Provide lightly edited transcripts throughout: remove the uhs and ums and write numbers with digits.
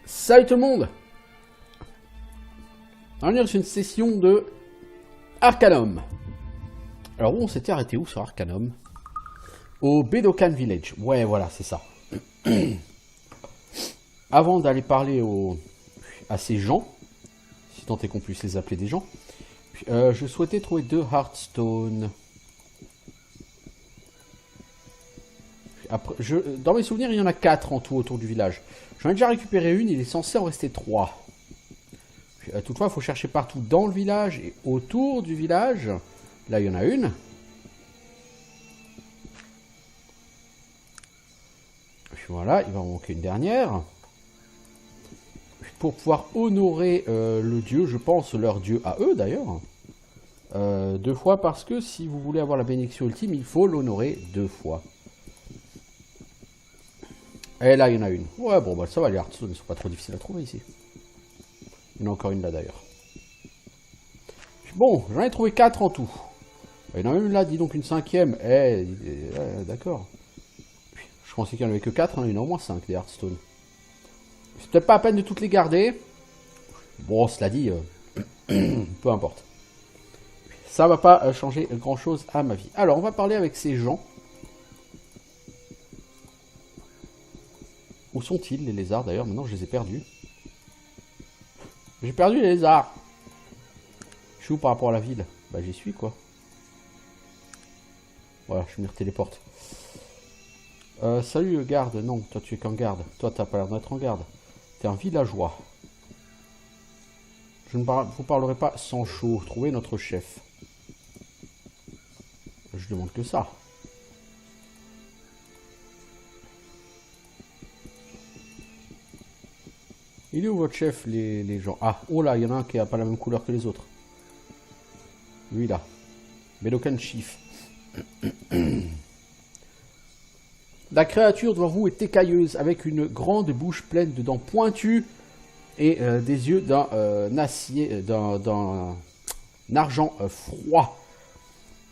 Salut tout le monde. On est sur une session de Arcanum. Alors où on s'était arrêté où sur Arcanum? Au Bedokan Village. Ouais voilà c'est ça. Avant d'aller parler à ces gens, si tant est qu'on puisse les appeler des gens, je souhaitais trouver 2 Hearthstone. Après, dans mes souvenirs, il y en a 4 en tout autour du village. J'en ai déjà récupéré une, il est censé en rester 3. Toutefois, il faut chercher partout dans le village et autour du village. Là, il y en a une. Voilà, il va en manquer une dernière. Pour pouvoir honorer le dieu, je pense leur dieu à eux d'ailleurs. 2 fois parce que si vous voulez avoir la bénédiction ultime, il faut l'honorer 2 fois. Et là, il y en a une. Ouais, bon, bah ça va, les Hearthstone ne sont pas trop difficiles à trouver ici. Il y en a encore une là d'ailleurs. Bon, j'en ai trouvé 4 en tout. Il y en a une là, dis donc une 5e. D'accord. Je pensais qu'il n'y en avait que 4, hein, il y en a au moins 5 des Hearthstone. C'est peut-être pas la peine de toutes les garder. Bon, cela dit, peu importe. Ça va pas changer grand-chose à ma vie. Alors, on va parler avec ces gens. Où sont-ils, les lézards, d'ailleurs? Maintenant, je les ai perdus. J'ai perdu les lézards. Je suis où par rapport à la ville? Bah, j'y suis, quoi. Voilà, je me téléporte. Salut, garde. Non, toi, tu es qu'en garde. Toi, t'as pas l'air d'être en garde. T'es un villageois. Je ne vous parlerai pas sans chaud. Trouvez notre chef. Je demande que ça. Il est où votre chef, les gens? Ah, oh là, il y en a un qui n'a pas la même couleur que les autres. Lui, là. Bedokan Chief. La créature devant vous est écailleuse, avec une grande bouche pleine de dents pointues et des yeux d'un acier, d'un argent froid.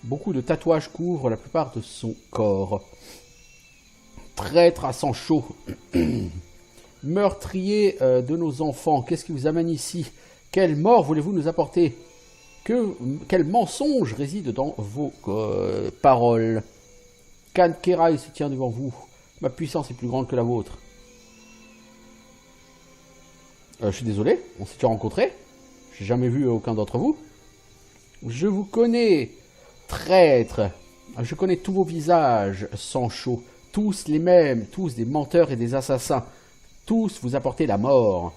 Beaucoup de tatouages couvrent la plupart de son corps. Traître à sang chaud. Meurtrier de nos enfants, qu'est-ce qui vous amène ici? Quelle mort voulez-vous nous apporter? Quel mensonge réside dans vos paroles? Kankerai se tient devant vous. Ma puissance est plus grande que la vôtre. Je suis désolé, on s'est déjà rencontrés. J'ai jamais vu aucun d'entre vous. Je vous connais, traître. Je connais tous vos visages, sang chaud. Tous les mêmes, tous des menteurs et des assassins. Tous vous apportez la mort.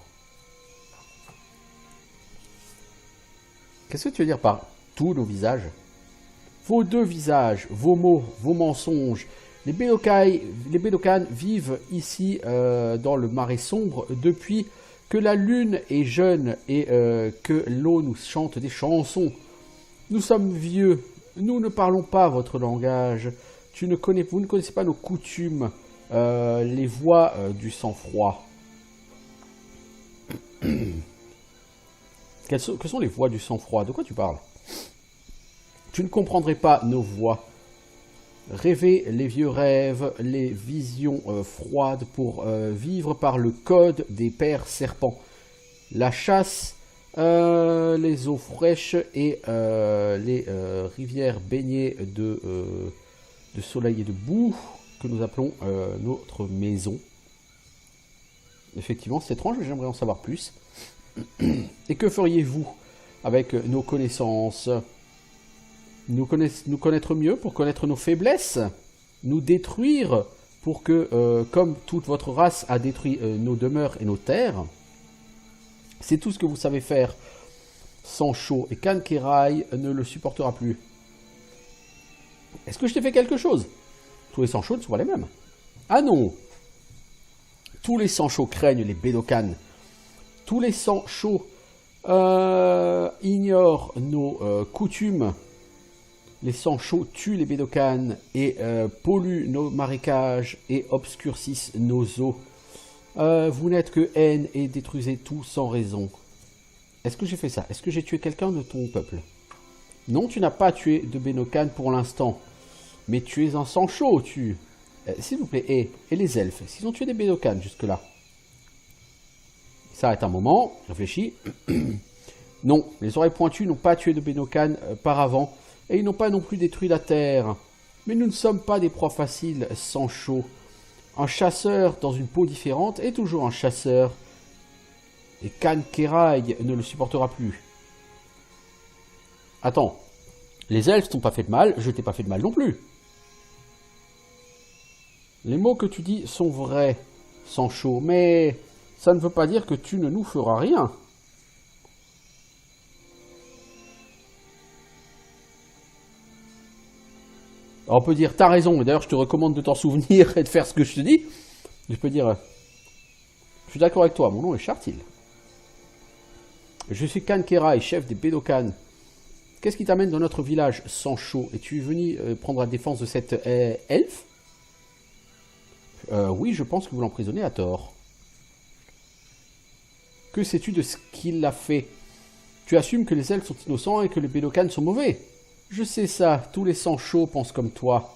Qu'est-ce que tu veux dire par tous nos visages? Vos 2 visages, vos mots, vos mensonges. Les Bedokan vivent ici dans le marais sombre depuis que la lune est jeune et que l'eau nous chante des chansons. Nous sommes vieux, nous ne parlons pas votre langage. Vous ne connaissez pas nos coutumes. Les voix du sang-froid. Que sont les voix du sang-froid? De quoi tu parles? Tu ne comprendrais pas nos voix. Rêver les vieux rêves, les visions froides pour vivre par le code des pères serpents. La chasse, les eaux fraîches et les rivières baignées de soleil et de boue que nous appelons notre maison. Effectivement, c'est étrange, mais j'aimerais en savoir plus. Et que feriez-vous avec nos connaissances? Nous connaître mieux pour connaître nos faiblesses? Nous détruire pour que, comme toute votre race a détruit nos demeures et nos terres? C'est tout ce que vous savez faire. Sang chaud. Et Kankerai ne le supportera plus. Est-ce que je t'ai fait quelque chose? Tous les sangs chauds ne sont pas les mêmes. Ah non! Tous les sangs chauds craignent les Bedokan. Tous les sangs chauds ignorent nos coutumes. Les sangs chauds tuent les Bedokan et polluent nos marécages et obscurcissent nos eaux. Vous n'êtes que haine et détruisez tout sans raison. Est-ce que j'ai fait ça? Est-ce que j'ai tué quelqu'un de ton peuple? Non, tu n'as pas tué de Bedokan pour l'instant. Mais tu es un sang chaud, s'il vous plaît, et les elfes, s'ils ont tué des Bedokan jusque-là? S'arrête un moment, réfléchis. Non, les oreilles pointues n'ont pas tué de Benokan par avant, et ils n'ont pas non plus détruit la terre. Mais nous ne sommes pas des proies faciles, sans chaud. Un chasseur dans une peau différente est toujours un chasseur. Et Khan Kerai ne le supportera plus. Attends, les elfes t'ont pas fait de mal, je t'ai pas fait de mal non plus. Les mots que tu dis sont vrais, sans chaud, mais ça ne veut pas dire que tu ne nous feras rien. Alors on peut dire, t'as raison, et d'ailleurs je te recommande de t'en souvenir et de faire ce que je te dis. Je peux dire, je suis d'accord avec toi, mon nom est Shartil. Je suis Khan Kerai, chef des Benokan. Qu'est-ce qui t'amène dans notre village sans chaud? Es-tu venu prendre la défense de cette elfe? Oui, je pense que vous l'emprisonnez à tort. Que sais-tu de ce qu'il a fait? Tu assumes que les elfes sont innocents et que les Benokan sont mauvais. Je sais ça, tous les sans chauds pensent comme toi.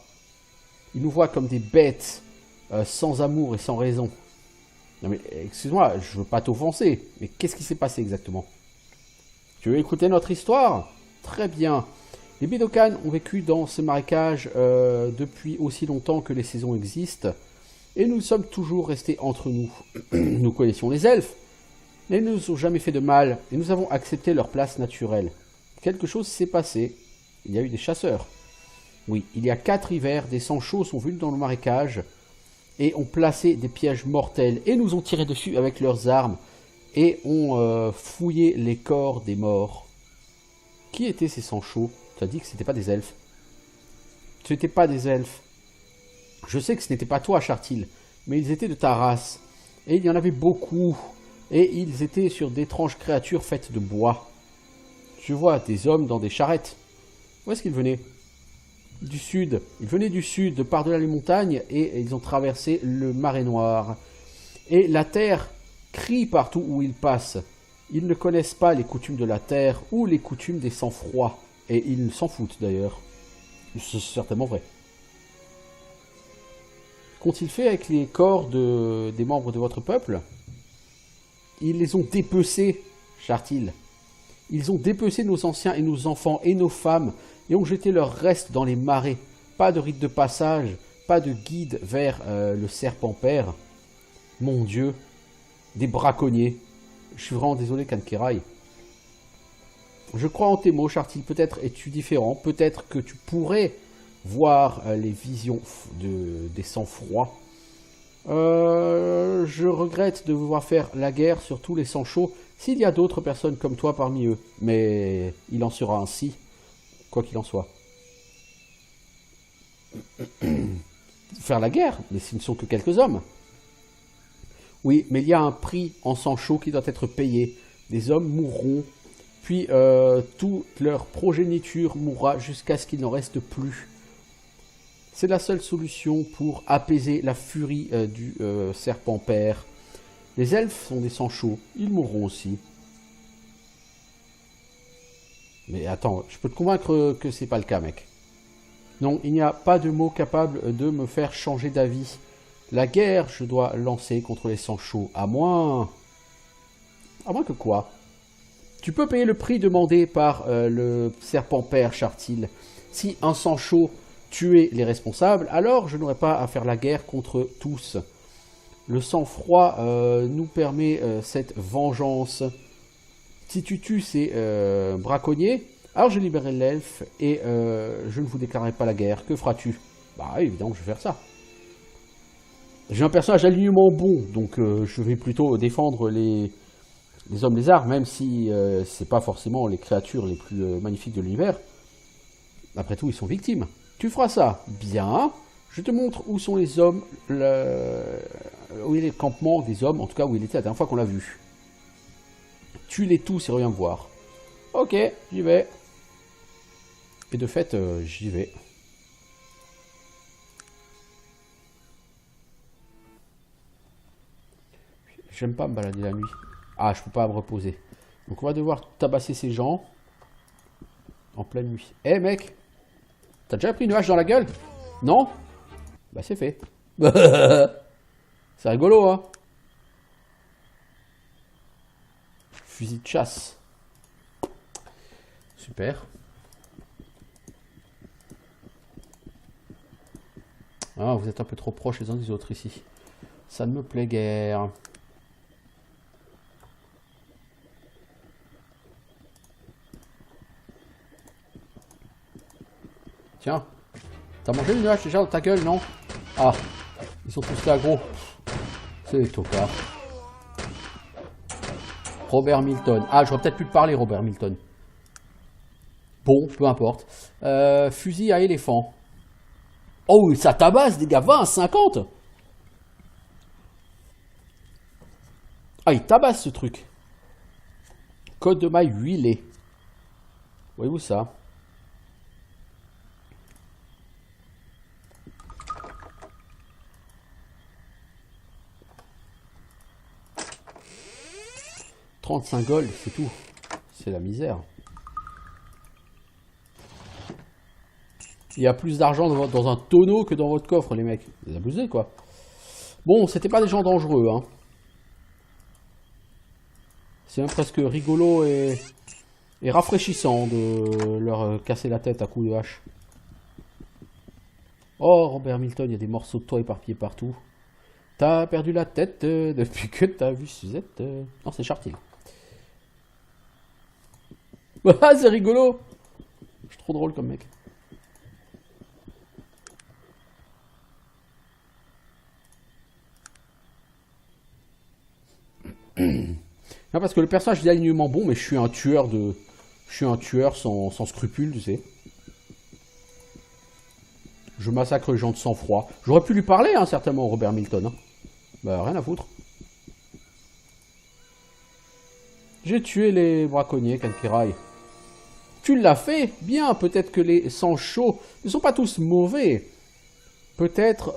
Ils nous voient comme des bêtes, sans amour et sans raison. Non mais, excuse-moi, je veux pas t'offenser, mais qu'est-ce qui s'est passé exactement? Tu veux écouter notre histoire? Très bien. Les Benokan ont vécu dans ce marécage depuis aussi longtemps que les saisons existent, et nous sommes toujours restés entre nous. Nous connaissions les elfes, mais ils ne nous ont jamais fait de mal, et nous avons accepté leur place naturelle. Quelque chose s'est passé. Il y a eu des chasseurs. Oui, il y a 4 hivers, des sans-chauds sont venus dans le marécage et ont placé des pièges mortels et nous ont tiré dessus avec leurs armes et ont fouillé les corps des morts. Qui étaient ces sans-chauds? Tu as dit que ce n'étaient pas des elfes. Ce n'étaient pas des elfes. Je sais que ce n'était pas toi, Shartil, mais ils étaient de ta race. Et il y en avait beaucoup. Et ils étaient sur d'étranges créatures faites de bois. Je vois des hommes dans des charrettes. Où est-ce qu'ils venaient? Du sud. Ils venaient du sud, par-delà les montagnes, et ils ont traversé le marais noir. Et la terre crie partout où ils passent. Ils ne connaissent pas les coutumes de la terre ou les coutumes des sang-froids. Et ils s'en foutent d'ailleurs. C'est certainement vrai. Qu'ont-ils fait avec les corps des membres de votre peuple? Ils les ont dépecés, Shartil. Ils ont dépecé nos anciens et nos enfants et nos femmes et ont jeté leurs restes dans les marais. Pas de rite de passage, pas de guide vers le serpent père. Mon Dieu, des braconniers. Je suis vraiment désolé, Khan Kerai. Je crois en tes mots, Shartil. Peut-être es-tu différent. Peut-être que tu pourrais voir les visions des sang-froids. Je regrette de vous voir faire la guerre sur tous les sangs chauds s'il y a d'autres personnes comme toi parmi eux. Mais il en sera ainsi, quoi qu'il en soit. Faire la guerre? Mais ce ne sont que quelques hommes. Oui, mais il y a un prix en sang chaud qui doit être payé. Des hommes mourront, puis toute leur progéniture mourra jusqu'à ce qu'il n'en reste plus. C'est la seule solution pour apaiser la furie du serpent père. Les elfes sont des sangs chauds, ils mourront aussi. Mais attends, je peux te convaincre que c'est pas le cas, mec. Non, il n'y a pas de mot capable de me faire changer d'avis. La guerre, je dois lancer contre les sangs chauds, à moins... À moins que quoi? Tu peux payer le prix demandé par le serpent père, Shartil. Si un sang chaud tuait les responsables, alors je n'aurais pas à faire la guerre contre tous. Le sang-froid nous permet cette vengeance. Si tu tues ces braconniers, alors je libérerai l'elfe et je ne vous déclarerai pas la guerre. Que feras-tu? Bah évidemment, je vais faire ça. J'ai un personnage alignement bon, donc je vais plutôt défendre les hommes lézards, même si c'est pas forcément les créatures les plus magnifiques de l'univers. Après tout, ils sont victimes. Tu feras ça. Bien. Je te montre où sont les hommes, où est le campement des hommes, en tout cas où il était la dernière fois qu'on l'a vu. Tue-les tous et reviens me voir. Ok, j'y vais. Et de fait, j'y vais. J'aime pas me balader la nuit. Ah, je peux pas me reposer. Donc on va devoir tabasser ces gens en pleine nuit. Eh mec, t'as déjà pris une hache dans la gueule? Non? Bah c'est fait. C'est rigolo, hein? fusil de chasse. Super. Ah, vous êtes un peu trop proches les uns des autres ici. Ça ne me plaît guère. Tiens. T'as mangé une hache déjà dans ta gueule, non? Ah. Ils sont tous là, gros. C'est des tocards. Robert Milton. Ah, j'aurais peut-être pu te parler, Robert Milton. Bon, peu importe. Fusil à éléphant. Oh, ça tabasse, des gars. 20, 50. Ah, il tabasse ce truc. Code de maille huilé. Voyez-vous ça? « 35 gold, c'est tout. C'est la misère. Il y a plus d'argent dans un tonneau que dans votre coffre, les mecs. Vous abusez, quoi. Bon, c'était pas des gens dangereux, hein. C'est même presque rigolo et rafraîchissant de leur casser la tête à coups de hache. Oh, Robert Milton, il y a des morceaux de toi éparpillés partout. T'as perdu la tête depuis que t'as vu Suzette. Non, c'est Chartil. Ah, c'est rigolo. Je suis trop drôle comme mec. Non, parce que le personnage est d'alignement bon, mais je suis un tueur de... Je suis un tueur sans scrupules, tu sais. Je massacre les gens de sang-froid. J'aurais pu lui parler, hein, certainement, Robert Milton. Hein. Bah, rien à foutre. J'ai tué les braconniers, Kankirai. Tu l'as fait? Bien, peut-être que les sangs chauds ne sont pas tous mauvais. Peut-être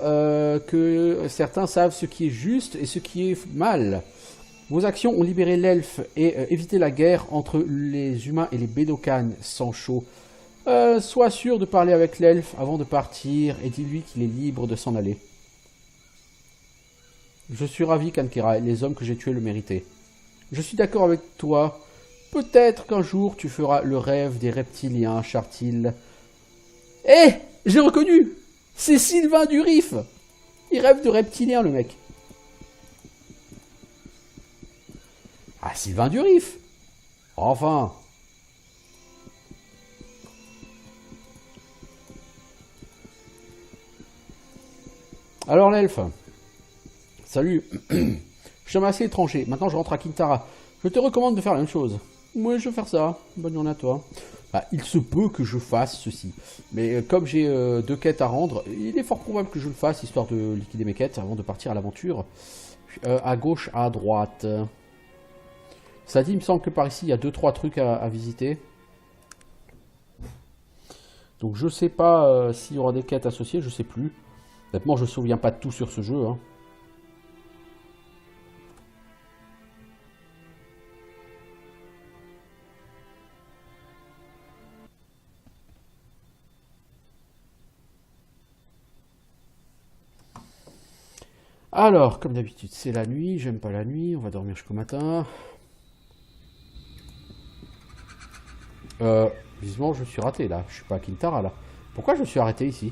que certains savent ce qui est juste et ce qui est mal. Vos actions ont libéré l'elfe et évité la guerre entre les humains et les Bédocanes sang chaud. Sois sûr de parler avec l'elfe avant de partir et dis-lui qu'il est libre de s'en aller. Je suis ravi, Kankirai, les hommes que j'ai tués le méritaient. Je suis d'accord avec toi. Peut-être qu'un jour tu feras le rêve des reptiliens, Chartil. Eh, j'ai reconnu. C'est Sylvain Durif. Il rêve de reptiliens, le mec. Ah, Sylvain Durif. Enfin. Alors l'elfe. Salut. Je suis assez étranger. Maintenant je rentre à Kintara. Je te recommande de faire la même chose. Moi je vais faire ça. Bonne journée à toi. Ah, il se peut que je fasse ceci. Mais comme j'ai 2 quêtes à rendre, il est fort probable que je le fasse, histoire de liquider mes quêtes avant de partir à l'aventure. À gauche, à droite. Ça dit, il me semble que par ici, il y a 2-3 trucs à visiter. Donc je sais pas s'il y aura des quêtes associées, je sais plus. Honnêtement, je me souviens pas de tout sur ce jeu. Hein. Alors, comme d'habitude, c'est la nuit. J'aime pas la nuit. On va dormir jusqu'au matin. Visiblement, je suis raté là. Je suis pas à Kintara là. Pourquoi je suis arrêté ici?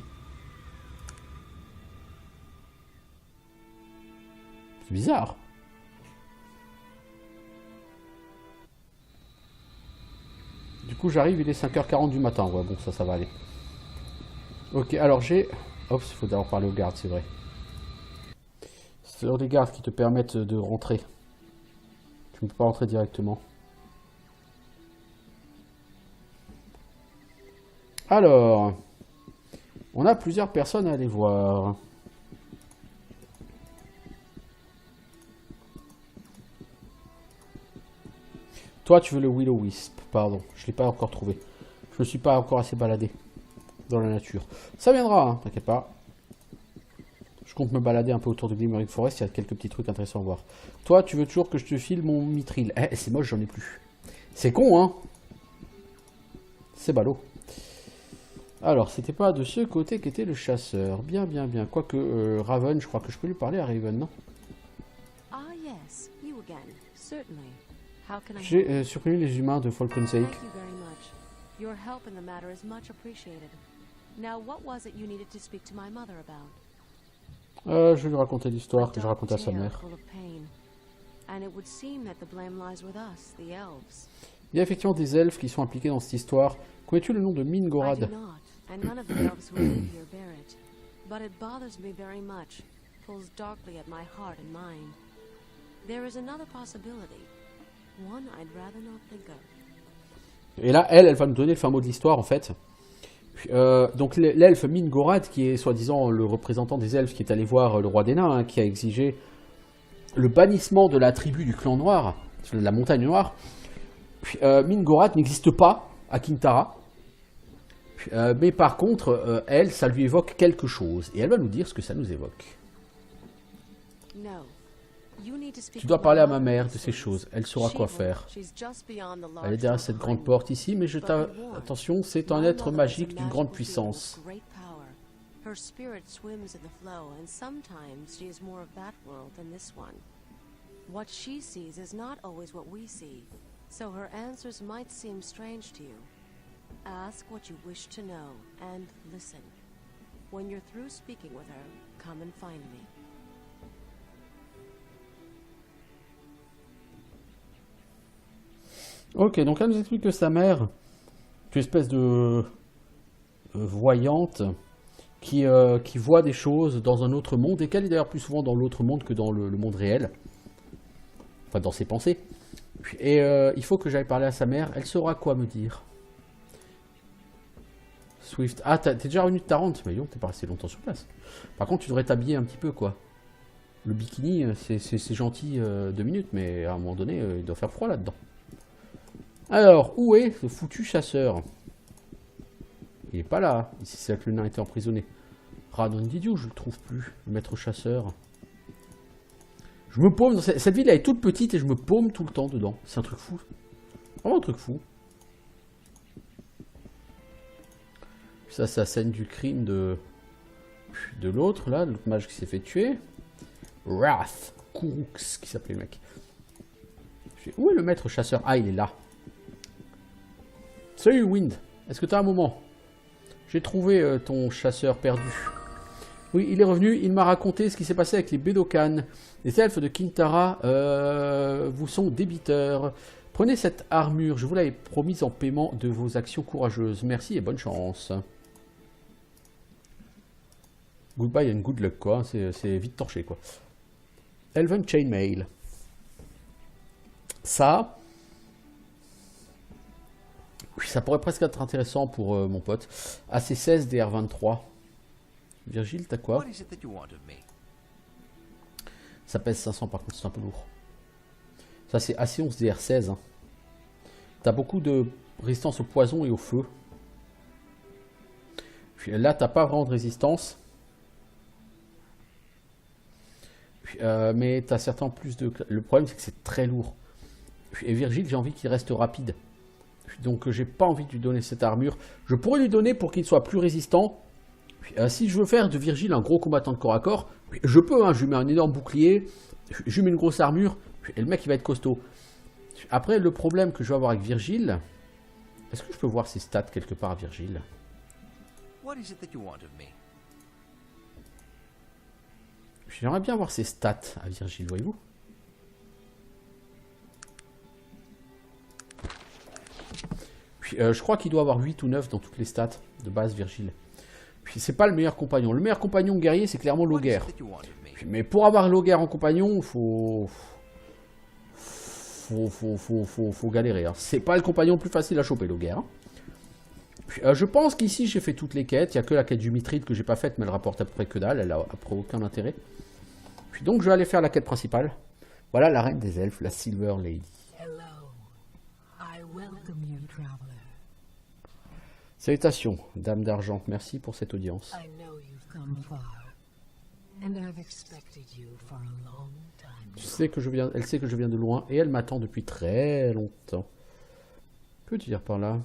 C'est bizarre. Du coup, j'arrive, il est 5h40 du matin. Ouais, bon, ça va aller. Ok, alors j'ai... Oups, il faut d'abord parler aux gardes, c'est vrai. C'est l'heure des gardes qui te permettent de rentrer. Tu ne peux pas rentrer directement. Alors, on a plusieurs personnes à aller voir. Toi, tu veux le Will-O-Wisp, pardon. Je ne l'ai pas encore trouvé. Je me suis pas encore assez baladé dans la nature. Ça viendra, hein, t'inquiète pas. Je compte me balader un peu autour de Glimmering Forest, il y a quelques petits trucs intéressants à voir. Toi, tu veux toujours que je te file mon mithril. Eh, c'est moche, j'en ai plus. C'est con, hein. C'est ballot. Alors, c'était pas de ce côté qu'était le chasseur. Bien, bien, bien. Quoique, Raven, je crois que je peux lui parler à Raven, non? Ah yes, you again. Certainly. How can I help? J'ai supprimé les humains de Falcon Sake. Thank you very much. Your help in the matter is much appreciated. Now, what was it you needed to speak to my mother about? Je vais lui raconter l'histoire que j'ai racontée à sa mère. Full of pain. And it would seem that the blame lies with us, the elves. Il y a effectivement des elfes qui sont impliqués dans cette histoire. Connais-tu le nom de I Mingorad? do not, and none of the elves who live here bear it. But it bothers me very much, pulls darkly at my heart and mind. There is another possibility, one I'd rather not think of. Et là, elle va nous donner le fin mot de l'histoire, en fait. Donc l'elfe Mingorad, qui est soi-disant le représentant des elfes, qui est allé voir le roi des nains, hein, qui a exigé le bannissement de la tribu du clan noir, de la montagne noire. Mingorad n'existe pas à Kintara. Mais par contre, elle, ça lui évoque quelque chose. Et elle va nous dire ce que ça nous évoque. Tu dois parler à ma mère de ces choses. Elle saura quoi faire. Elle est derrière cette grande porte ici, mais attention, c'est un être magique d'une grande puissance. Her spirit swims in the flow, and sometimes she is more of that world than this one. What she sees is not always what we see, so her answers might seem strange to you. Ask what you wish to know, and listen. When you're through speaking with her, come and find me. Ok, donc elle nous explique que sa mère, une espèce de voyante, qui voit des choses dans un autre monde, et qu'elle est d'ailleurs plus souvent dans l'autre monde que dans le monde réel. Enfin, dans ses pensées. Et il faut que j'aille parler à sa mère, elle saura quoi me dire. Swift. Ah, t'es déjà revenu de Tarente, mais non, t'es pas resté longtemps sur place. Par contre, tu devrais t'habiller un petit peu, quoi. Le bikini, c'est gentil 2 minutes, mais à un moment donné, il doit faire froid là-dedans. Alors, où est ce foutu chasseur? Il est pas là. Ici, c'est là que le nain était emprisonné. Radon d'idiot, je le trouve plus. Le maître chasseur. Je me paume dans cette ville, elle est toute petite et je me paume tout le temps dedans. C'est un truc fou. Vraiment un truc fou. Ça, c'est la scène du crime de l'autre, là, l'autre mage qui s'est fait tuer. Wrath. Kourouks, qui s'appelait le mec. Où est le maître chasseur? Ah, il est là. Salut Wind, est-ce que tu as un moment? J'ai trouvé ton chasseur perdu. Oui, il est revenu, il m'a raconté ce qui s'est passé avec les Bédokan. Les elfes de Kintara vous sont débiteurs. Prenez cette armure, je vous l'avais promise en paiement de vos actions courageuses. Merci et bonne chance. Goodbye and good luck, quoi. C'est vite torché, quoi. Elven Chainmail. Ça... Oui, ça pourrait presque être intéressant pour mon pote. AC16 DR23. Virgile, t'as quoi? Ça pèse 500 par contre, c'est un peu lourd. Ça c'est AC11 DR16. Hein. T'as beaucoup de résistance au poison et au feu. Puis là, t'as pas vraiment de résistance. Puis, mais t'as certains plus de... Le problème, c'est que c'est très lourd. Puis, et Virgile, j'ai envie qu'il reste rapide. Donc j'ai pas envie de lui donner cette armure. Je pourrais lui donner pour qu'il soit plus résistant. Si je veux faire de Virgile un gros combattant de corps à corps, je peux, hein, je lui mets un énorme bouclier, je lui mets une grosse armure, et le mec il va être costaud. Après le problème que je vais avoir avec Virgile, est-ce que je peux voir ses stats quelque part à Virgile? J'aimerais bien voir ses stats à Virgile, voyez-vous? Puis, je crois qu'il doit avoir 8 ou 9 dans toutes les stats de base, Virgile. Puis c'est pas le meilleur compagnon. Le meilleur compagnon guerrier, c'est clairement Loger. Mais pour avoir Loger en compagnon, faut galérer. Hein. C'est pas le compagnon le plus facile à choper, Loger. Hein. Puis, je pense qu'ici, j'ai fait toutes les quêtes. Il n'y a que la quête du Mithril que j'ai pas faite, mais elle rapporte à peu près que dalle. Elle a après aucun intérêt. Puis donc, je vais aller faire la quête principale. Voilà la reine des elfes, la Silver Lady. Salutations, dame d'argent. Merci pour cette audience. Elle sait que je viens de loin et elle m'attend depuis très longtemps. Que dire par là?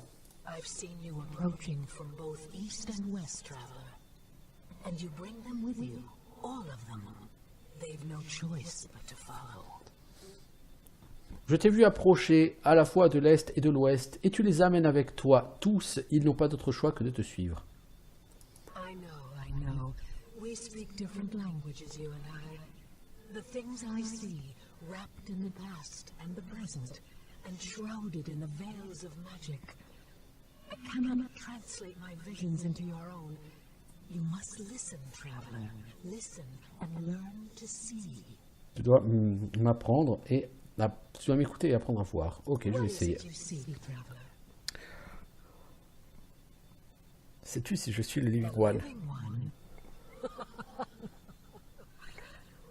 Je t'ai vu approcher à la fois de l'Est et de l'Ouest, et tu les amènes avec toi. Tous, ils n'ont pas d'autre choix que de te suivre. I know. We speak different languages, you and I. The things I see, wrapped in the past and the present, and shrouded in the veils of magic. I cannot translate my visions into your own. You must listen, traveler. Listen and learn to see. Tu dois m'apprendre et tu dois m'écouter et apprendre à voir. Ok, je vais essayer. Sais-tu si je suis le Living One?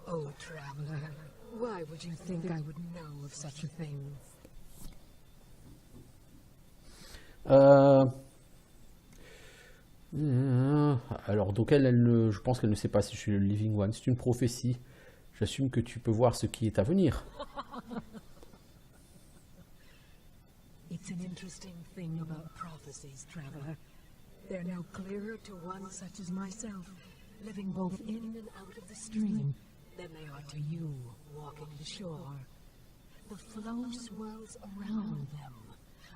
Oh, traveler, why would you think I would know of such a thing? Alors, donc je pense qu'elle ne sait pas si je suis le Living One. C'est une prophétie. J'assume que tu peux voir ce qui est à venir. It's an interesting thing about prophecies, traveler. They're now clearer to one such as myself, living both in and out of the stream, than they are to you, walking the shore. The flow swirls around them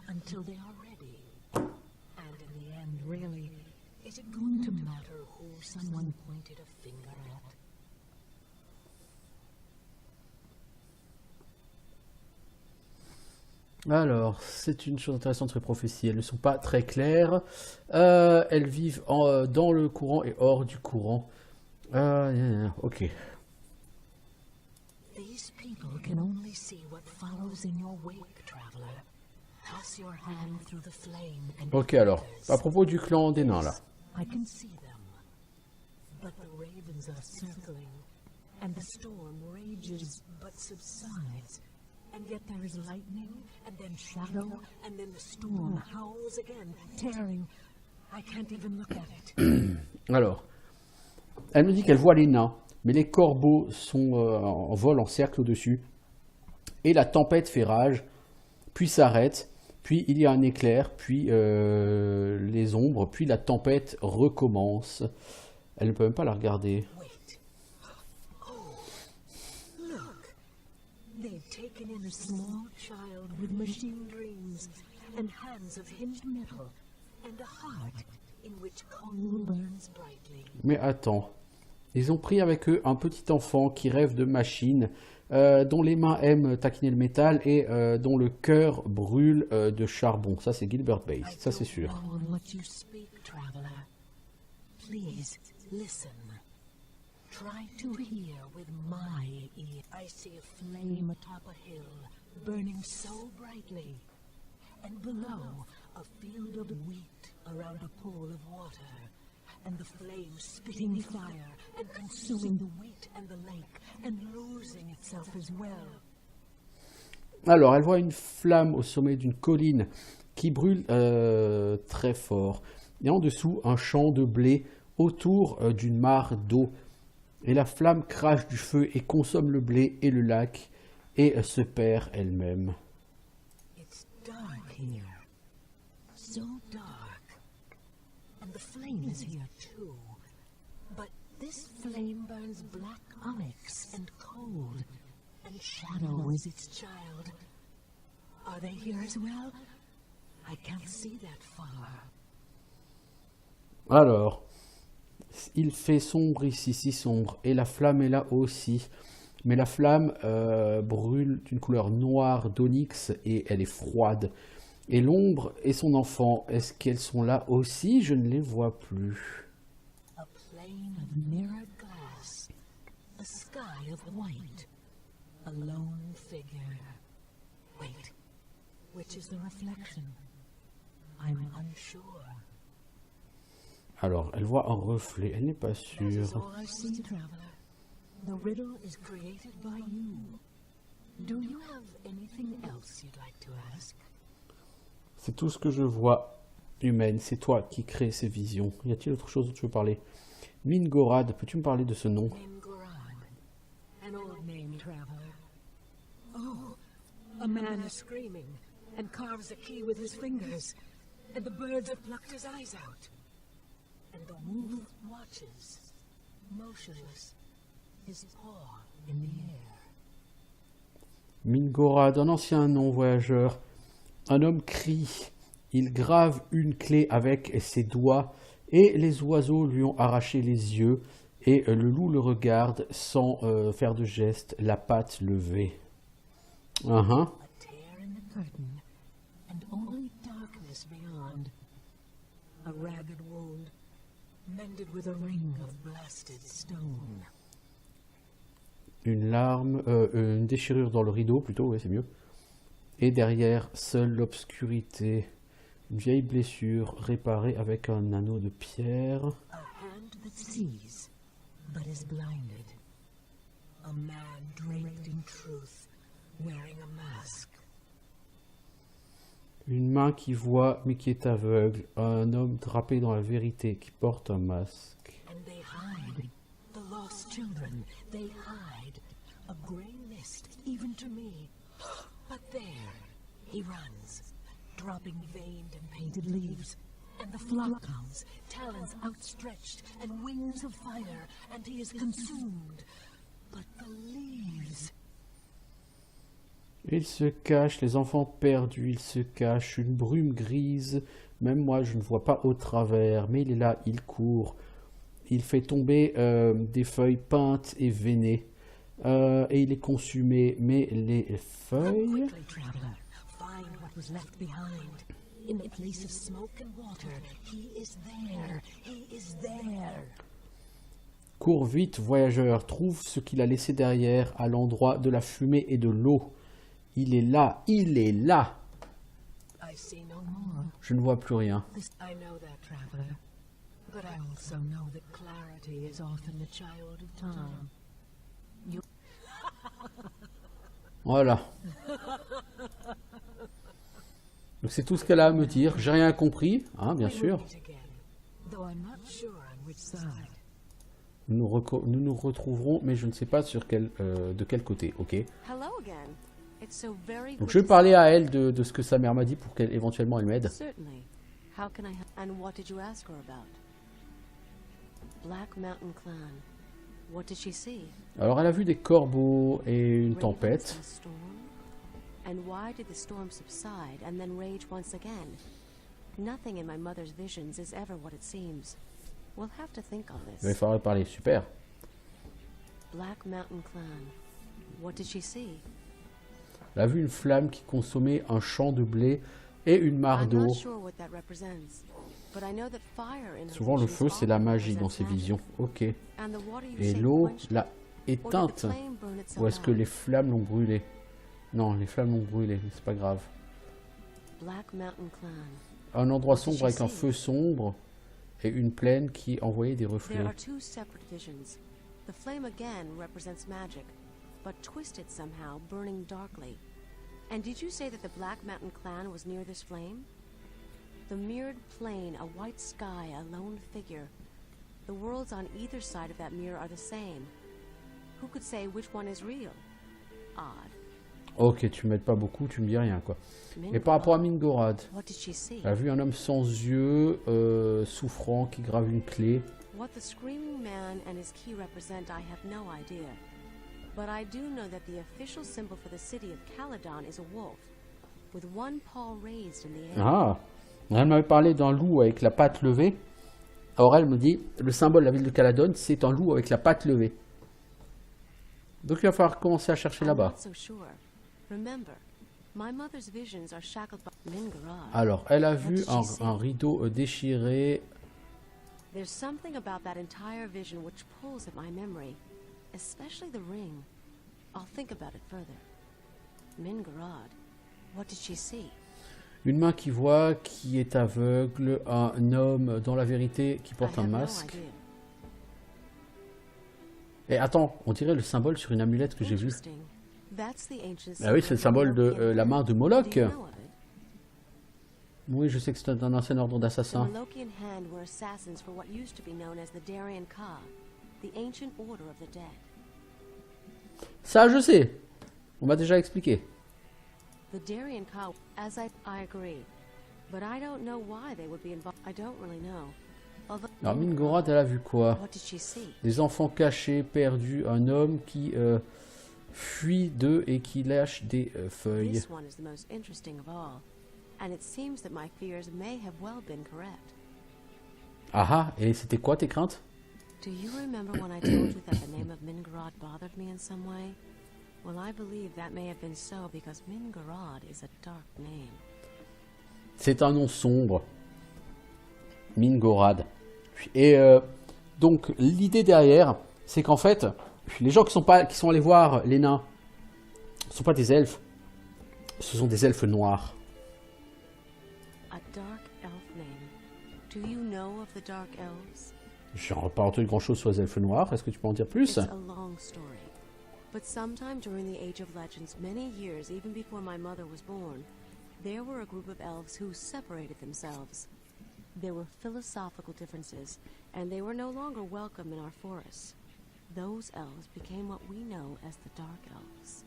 until they are ready. And in the end, really, is it going to matter who someone pointed a finger at? Alors, c'est une chose intéressante sur les prophéties. Elles ne sont pas très claires. Elles vivent dans le courant et hors du courant. Ok. These people can only see what follows in your wake, traveler. Pass your hand through the flame and Ok, alors, à propos du clan des nains, là. I can see them. But the ravens are circling, and the storm rages but subsides. And yet there is lightning, and then shadow, and then the storm howls again, tearing. I can't even look at it. Alors, elle me dit qu'elle voit les nains, mais les corbeaux sont en vol en cercle au-dessus. Et la tempête fait rage, puis s'arrête, puis il y a un éclair, puis les ombres, puis la tempête recommence. Elle ne peut même pas la regarder. Wait. Oh, look. They've taken in a small child with machine dreams, and hands of hinged metal, and a heart in which coal burns brightly. Mais attends, ils ont pris avec eux un petit enfant qui rêve de machines, dont les mains aiment taquiner le métal et dont le cœur brûle de charbon. Ça, c'est Gilbert Bates, ça c'est sûr. I don't know what you speak, traveler. Please listen. Try to hear with my ear. I see a flame atop a hill, burning so brightly. And below, a field of wheat around a pool of water. And the flame spitting fire and consuming the wheat and the lake and losing itself as well. Alors, elle voit une flamme au sommet d'une colline qui brûle très fort. Et en dessous, un champ de blé autour d'une mare d'eau. Et la flamme crache du feu et consomme le blé et le lac et se perd elle-même. It's dark here. So dark. And the flame is here too. But this flame burns black onyx and cold. And shadow is its child. Are they here as well? I can't see that far. Alors, il fait sombre ici, si sombre, et la flamme est là aussi. Mais la flamme brûle d'une couleur noire d'onyx et elle est froide. Et l'ombre et son enfant, est-ce qu'elles sont là aussi? Je ne les vois plus. A plane of mirrored glass. A sky of white. A lone figure. Wait, which is the reflection? I'm unsure. Alors, elle voit un reflet, elle n'est pas That is sûre. all I see, traveler. The riddle is created by you. Do you have anything else you'd like to ask? C'est tout ce que je vois, humaine. C'est toi qui crée ces visions. Y a-t-il autre chose dont tu veux parler? Mingorad, peux-tu me parler de ce nom? Mingorad. An old name, traveler. Oh, a man is screaming and carves a key with his fingers, and the birds have plucked his eyes out. And the wolf watches, motionless, his paw in the air. Mingorad, un ancien nom, voyageur. Un homme crie. Il grave une clé avec ses doigts et les oiseaux lui ont arraché les yeux et le loup le regarde sans faire de geste, la patte levée. A tear in the curtain, and only darkness beyond. A ragged wound, mended with a ring of blasted stone. Une larme, une déchirure dans le rideau plutôt, ouais, c'est mieux. Et derrière, seule l'obscurité. Une vieille blessure réparée avec un anneau de pierre. A hand that sees, but is blinded. A man draped in truth, wearing a mask. Une main qui voit mais qui est aveugle. Un homme drapé dans la vérité qui porte un masque. And they hide, the lost children, they hide. A grey mist, even to me. But there, he runs, dropping veined and painted leaves. And the flock comes, talons outstretched, and wings of fire, and he is consumed. But the leaves... Il se cache, les enfants perdus, il se cache, une brume grise. Même moi, je ne vois pas au travers, mais il est là, il court. Il fait tomber des feuilles peintes et veinées. Et il est consumé, mais les Come feuilles... quickly, traveler. Find what was left behind. In the place of smoke and water, he is there. He is there. Cours vite, voyageur, trouve ce qu'il a laissé derrière, à l'endroit de la fumée et de l'eau. Il est là, il est là. I see no more. Je ne vois plus rien. I know that, traveler. But I also know that clarity is often the child of time. Voilà. Donc c'est tout ce qu'elle a à me dire. J'ai rien compris, hein, bien We will sûr. meet again, though I'm not sure on which side. Nous nous retrouverons, mais je ne sais pas sur de quel côté. Ok. Hello again. It's so very Donc good je vais to parler à elle de ce que sa mère m'a dit pour qu'elle éventuellement elle m'aide. Certainly. How can I help? And what did you ask her about? Black Mountain Clan. What did she see? Alors elle a vu des corbeaux et une Ravens tempête. and storm? And why did the storm subside and then rage once again? Nothing in my mother's visions is ever what it seems. We'll have to think on Il va this. falloir parler. Super. Black Mountain Clan. What did she see? Elle a vu une flamme qui consommait un champ de blé et une mare I'm d'eau. not sure what that represents, but I know that fire in her Souvent le visions feu c'est la often magie dans represents ses magic. visions. Ok. Et And the water you shaped l'eau quenched l'a it? Or did the éteinte. flame burn itself Ou est-ce que out? les flammes l'ont brûlé? Non, les flammes l'ont brûlé, mais c'est pas grave. Black Mountain Clan. Un endroit sombre avec un feu sombre et une plaine qui envoyait des reflets. There are two separate visions. The flame again represents magic, but twisted somehow, burning darkly. And did you say that the Black Mountain Clan was near this flame? The mirrored plain, a white sky, a lone figure. The worlds on either side of that mirror are the same. Who could say which one is real? Odd. Ok, tu m'aides pas beaucoup, tu me dis rien quoi. Et par rapport à Mingorad, What did she see? elle a vu un homme sans yeux, souffrant, qui grave une clé. What the screaming man and his key represent, I have no idea. But I do know that the official symbol for the city of Caledon is a wolf, with one paw raised in the air. Ah, elle m'avait parlé d'un loup avec la patte levée. Alors elle me dit, le symbole de la ville de Caledon, c'est un loup avec la patte levée. Donc il va falloir commencer à chercher I'm là-bas. not so sure. Remember, my mother's visions are shackled by Mingarad. Alors, elle a vu un rideau déchiré. There's something about that entire vision which pulls at my memory, especially the ring. I'll think about it further. Mingarad, what did she see? Une main qui voit, qui est aveugle, un homme dans la vérité qui I porte un have no masque. idea. Et attends, on dirait le symbole sur une amulette que j'ai vu. Interesting. That's the ancient Ah oui, c'est le symbole de Molochian la main hand. de Moloch. Do you know of it? Oui, je sais que c'est un ancien ordre The d'assassins. Molochian hand were assassins for what used to be known as the Darien Ka, the ancient order of the dead. Ça, je sais. On m'a déjà expliqué. The Darien Ka, as I agree, but I don't know why they would be involved. I don't really know. Although, Alors, Mingorad, elle a vu quoi? what did she see? Des enfants cachés, perdus, un homme qui fuit d'eux et qui lâche des feuilles. This one is the most interesting of all, and it seems that my fears may have well been correct. Ah ah, et c'était quoi tes craintes? Do you remember when I told you that the name of Mingorod bothered me in some way? Well, I believe that may have been so because Mingorod is a dark name. C'est un nom sombre. Mingorad. Et donc l'idée derrière, c'est qu'en fait, les gens qui sont allés voir les nains, ne sont pas des elfes, ce sont des elfes noirs. A dark elf name. Do you know of the dark elves? Je n'ai pas entendu grand-chose sur les elfes noirs. Est-ce que tu peux en dire plus? It's a long story. But sometime during the Age of Legends, many years even before my mother was born, there were a group of elves who separated themselves. There were philosophical differences, and they were no longer welcome in our forests. Those elves became what we know as the Dark Elves.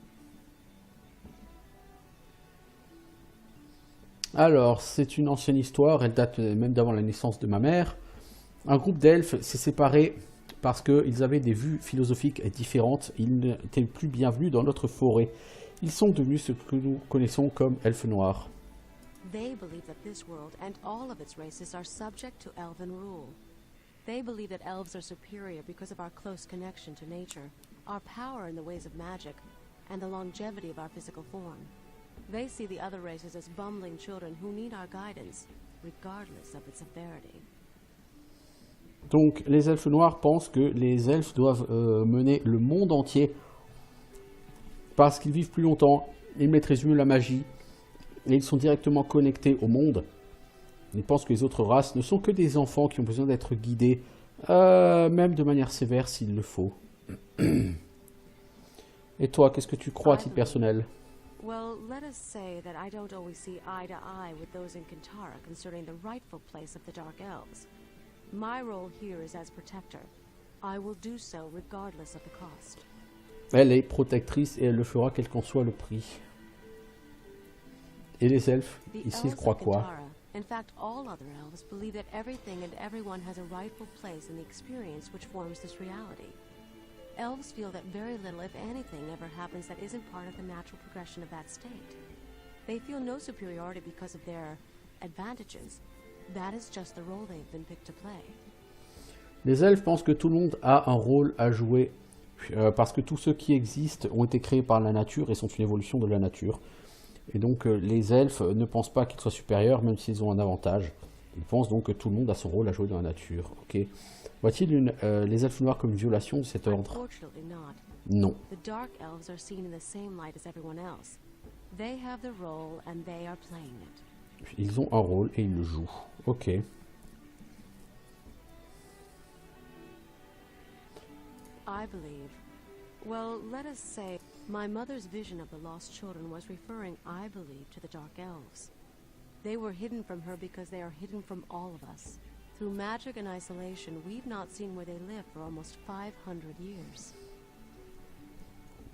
Alors, c'est une ancienne histoire, elle date même d'avant la naissance de ma mère. Un groupe d'elfes s'est séparé parce qu'ils avaient des vues philosophiques différentes. Ils n'étaient plus bienvenus dans notre forêt. Ils sont devenus ce que nous connaissons comme elfes noirs. They believe that this world and all of its races are subject to elven rule. They believe that elves are superior because of our close connection to nature, our power in the ways of magic, and the longevity of our physical form. They see the other races as bumbling children who need our guidance, regardless of its severity. Donc, les elfes noirs pensent que les elfes doivent mener le monde entier parce qu'ils vivent plus longtemps, ils maîtrisent mieux la magie et ils sont directement connectés au monde. Ils pensent que les autres races ne sont que des enfants qui ont besoin d'être guidés, même de manière sévère s'il le faut. Et toi, qu'est-ce que tu crois à titre personnel? Well, let us say that I don't always see eye to eye with those in Kintara concerning the rightful place of the Dark Elves. My role here is as protector. I will do so regardless of the cost. Elle est protectrice et elle le fera quel qu'en soit le prix. Et les elfes, ici, ils croient quoi? In fact, all other elves believe that everything and everyone has a rightful place in the experience which forms this reality. Elves feel that very little, if anything, ever happens that isn't part of the natural progression of that state. They feel no superiority because of their advantages. That is just the role they've been picked to play. Les elfes pensent que tout le monde a un rôle à jouer parce que tous ceux qui existent ont été créés par la nature et sont une évolution de la nature. Et donc les elfes ne pensent pas qu'ils soient supérieurs même s'ils ont un avantage. Ils pensent donc que tout le monde a son rôle à jouer dans la nature. Okay. Voit-il les elfes noirs comme une violation de cet ordre? Non. The dark elves are seen in the same light as everyone else. They have their role and they are playing it. Ils ont un rôle et ils le jouent. Ok. I believe. Well, let us say my mother's vision of the lost children was referring, I believe, to the Dark Elves. They were hidden from her because they are hidden from all of us. Through magic and isolation, we've not seen where they live for almost 500 years.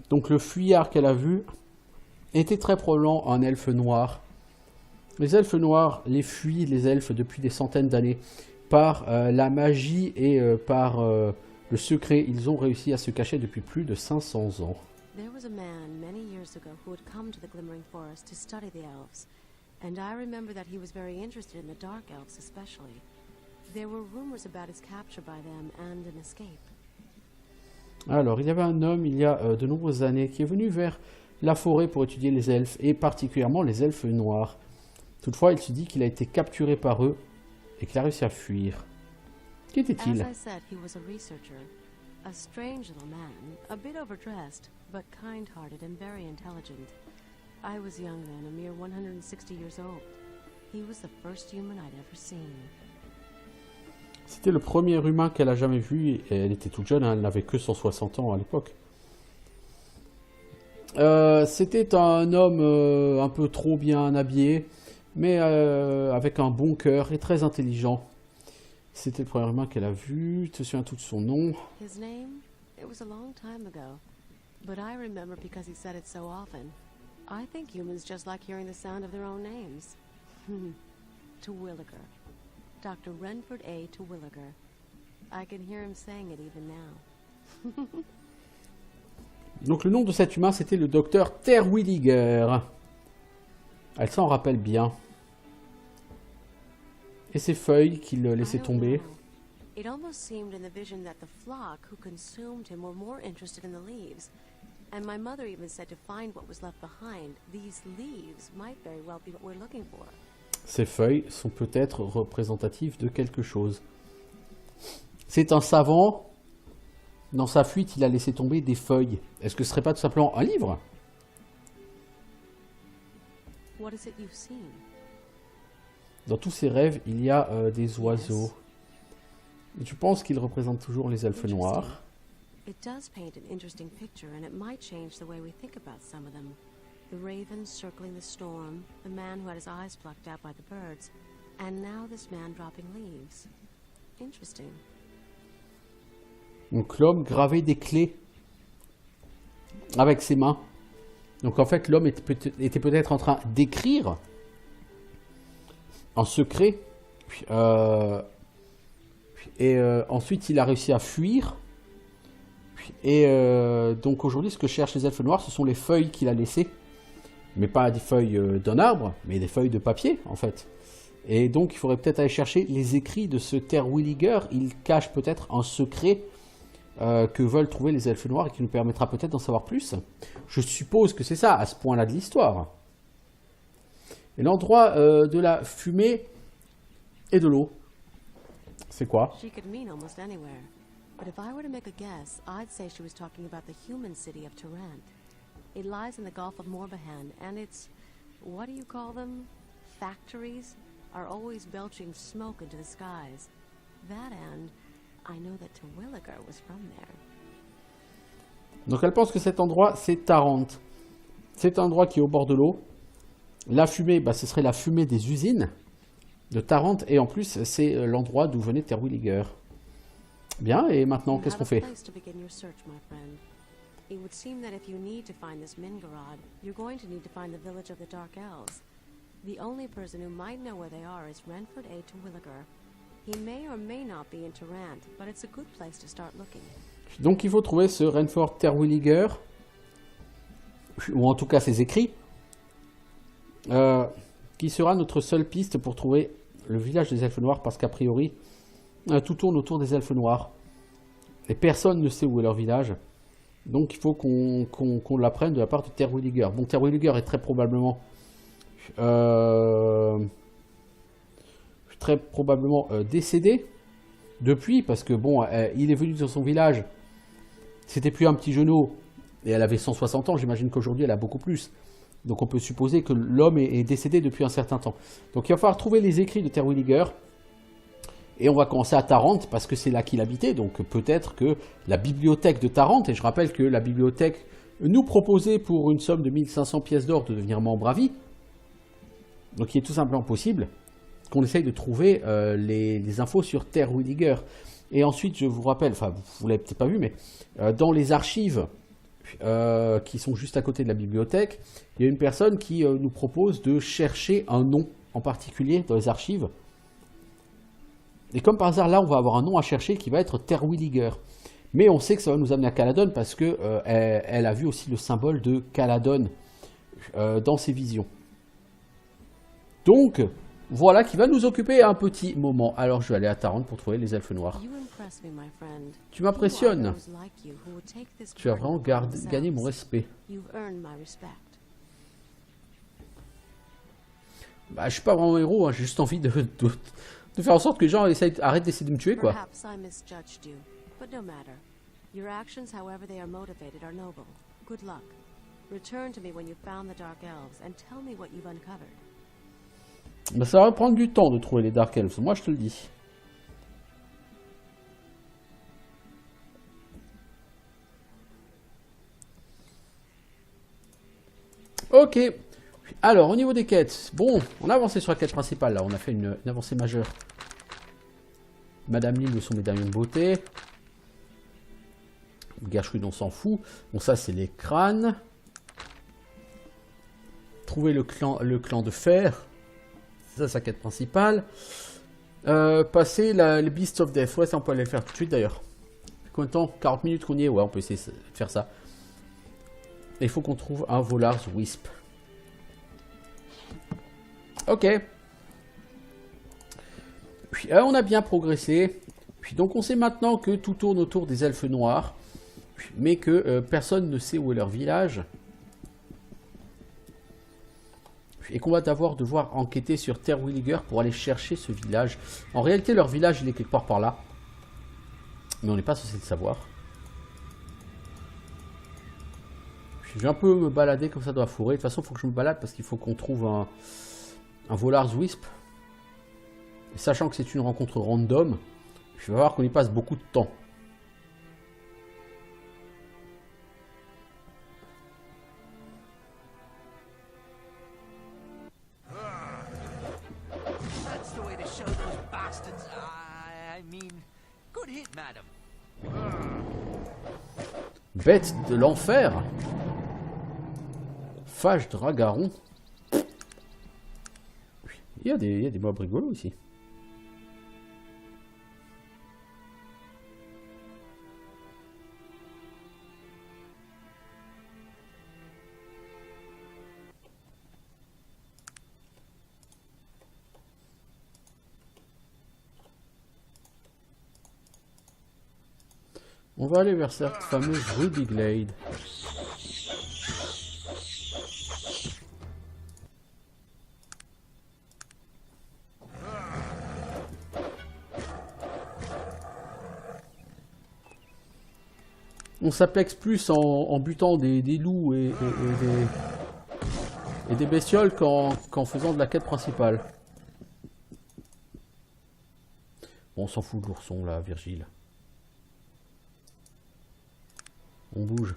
Donc le fuyard qu'elle a vu était très probablement un elfe noir. Les elfes noirs les fuient, les elfes, depuis des centaines d'années. Par la magie et par le secret, ils ont réussi à se cacher depuis plus de 500 ans. There was a man many years ago who had come to the Glimmering Forest to study the elves, and I remember that he was very interested in the Dark Elves especially. There were rumors about his capture by them and an escape. Alors, il y avait un homme, il y a de nombreuses années, qui est venu vers la forêt pour étudier les elfes, et particulièrement les elfes noirs. Toutefois, il se dit qu'il a été capturé par eux, et qu'il a réussi à fuir. Qui était-il? As I said, he was a researcher, a strange little man, a bit overdressed, but kind-hearted and very intelligent. I was young then, a mere 160 years old. He was the first human I'd ever seen. C'était le premier humain qu'elle a jamais vu, et elle était toute jeune, hein, elle n'avait que 160 ans à l'époque. C'était un homme un peu trop bien habillé, mais avec un bon cœur et très intelligent. C'était le premier humain qu'elle a vu. Tu te souviens tout de son nom? His name? It was a long time ago, but I remember because he said it so often. I think humans just like hearing the sound of their own names. Terwilliger. Dr. Renford A. Terwilliger. I can hear him saying it even now. Donc le nom de cet humain, c'était le docteur Terwilliger. Elle s'en rappelle bien. Et ces feuilles qu'il laissait tomber. It almost seemed in the vision that the flock who consumed him were more interested in the leaves. And my mother even said to find what was left behind, these leaves might very well be what we're looking for. Ces feuilles sont peut-être représentatives de quelque chose. C'est un savant. Dans sa fuite, il a laissé tomber des feuilles. Est-ce que ce serait pas tout simplement un livre? What is it you've seen? Dans tous ses rêves, il y a des oiseaux. Je pense qu'il représente toujours les elfes noirs. It does paint an interesting picture, and it might change the way we think about some of them. The ravens circling the storm, the man who had his eyes plucked out by the birds, and now this man dropping leaves. Interesting. Donc l'homme gravait des clés avec ses mains. Donc en fait, l'homme était peut-être en train d'écrire en secret. Ensuite, il a réussi à fuir. Et donc aujourd'hui, ce que cherchent les elfes noirs, ce sont les feuilles qu'il a laissées. Mais pas des feuilles d'un arbre, mais des feuilles de papier, en fait. Et donc, il faudrait peut-être aller chercher les écrits de ce Terwilliger. Il cache peut-être un secret que veulent trouver les elfes noirs et qui nous permettra peut-être d'en savoir plus. Je suppose que c'est ça, à ce point-là de l'histoire. Et l'endroit de la fumée et de l'eau, c'est quoi? She could mean almost anywhere. But if I were to make a guess, I'd say she was talking about the human city of Tarant. It lies in the Gulf of Morbihan, and its, what do you call them? Factories are always belching smoke into the skies. That and I know that Terwilliger was from there. Donc elle pense que cet endroit, c'est Tarant. C'est un endroit qui est au bord de l'eau. La fumée, bah, ce serait la fumée des usines de Tarant. Et en plus, c'est l'endroit d'où venait Terwilliger. Bien, et maintenant, qu'est-ce qu'on fait? It would seem that if you need to find this Mingarod, you're going to need to find the village of the Dark Elves. The only person who might know where they are is Renford A. Terwilliger. He may or may not be in Tarant, but it's a good place to start looking. Donc il faut trouver ce Renford Terwilliger, ou en tout cas ses écrits, qui sera notre seule piste pour trouver le village des elfes noirs, parce qu'a priori, tout tourne autour des elfes noirs. Et personne ne sait où est leur village. Donc il faut qu'on l'apprenne de la part de Terwilliger. Bon, Terwilliger est très probablement décédé depuis, parce que bon, il est venu dans son village, c'était plus un petit genou, et elle avait 160 ans, j'imagine qu'aujourd'hui elle a beaucoup plus. Donc on peut supposer que l'homme est décédé depuis un certain temps. Donc il va falloir trouver les écrits de Terwilliger. Et on va commencer à Tarant, parce que c'est là qu'il habitait, donc peut-être que la bibliothèque de Tarant, et je rappelle que la bibliothèque nous proposait pour une somme de 1500 pièces d'or de devenir membre à vie, donc il est tout simplement possible qu'on essaye de trouver les infos sur Terwilliger. Et ensuite, je vous rappelle, enfin vous l'avez peut-être pas vu, mais dans les archives qui sont juste à côté de la bibliothèque, il y a une personne qui nous propose de chercher un nom en particulier dans les archives. Et comme par hasard, là, on va avoir un nom à chercher qui va être Terwilliger. Mais on sait que ça va nous amener à Caladon parce que elle a vu aussi le symbole de Caladon dans ses visions. Donc, voilà qui va nous occuper un petit moment. Alors, je vais aller à Tarant pour trouver les elfes noirs. Tu m'impressionnes. Tu as vraiment gagné mon respect. Bah, je suis pas vraiment un héros, hein, j'ai juste envie de faire en sorte que les gens arrêtent d'essayer de me tuer, quoi. Bah, ça va prendre du temps de trouver les Dark Elves, moi je te le dis. Ok. Alors, au niveau des quêtes, bon, on a avancé sur la quête principale, là, on a fait une avancée majeure. Madame Lille de son médaillon de beauté. Gertrude, on s'en fout. Bon, ça, c'est les crânes. Trouver le clan de fer. C'est ça, sa quête principale. Passer les Beasts of Death. Ouais, ça, on peut aller le faire tout de suite, d'ailleurs. Combien de temps? 40 minutes qu'on y est? Ouais, on peut essayer de faire ça. il faut qu'on trouve un Volar's Wisp. Ok. Puis on a bien progressé. Puis donc on sait maintenant que tout tourne autour des elfes noirs. Mais que personne ne sait où est leur village. Et qu'on va devoir enquêter sur Terwilliger pour aller chercher ce village. En réalité leur village il est quelque part par là. Mais on n'est pas censé le savoir. Je vais un peu me balader comme ça dans la forêt. De toute façon il faut que je me balade parce qu'il faut qu'on trouve un Volar's Wisp. Et sachant que c'est une rencontre random, je vais voir qu'on y passe beaucoup de temps. Bête de l'enfer. Fage Dragaron. Il y a des mobs rigolos ici. On va aller vers cette fameuse Ruby Glade. On s'aplexe plus en butant des loups et des bestioles qu'en faisant de la quête principale. Bon, on s'en fout de l'ourson là, Virgile. On bouge.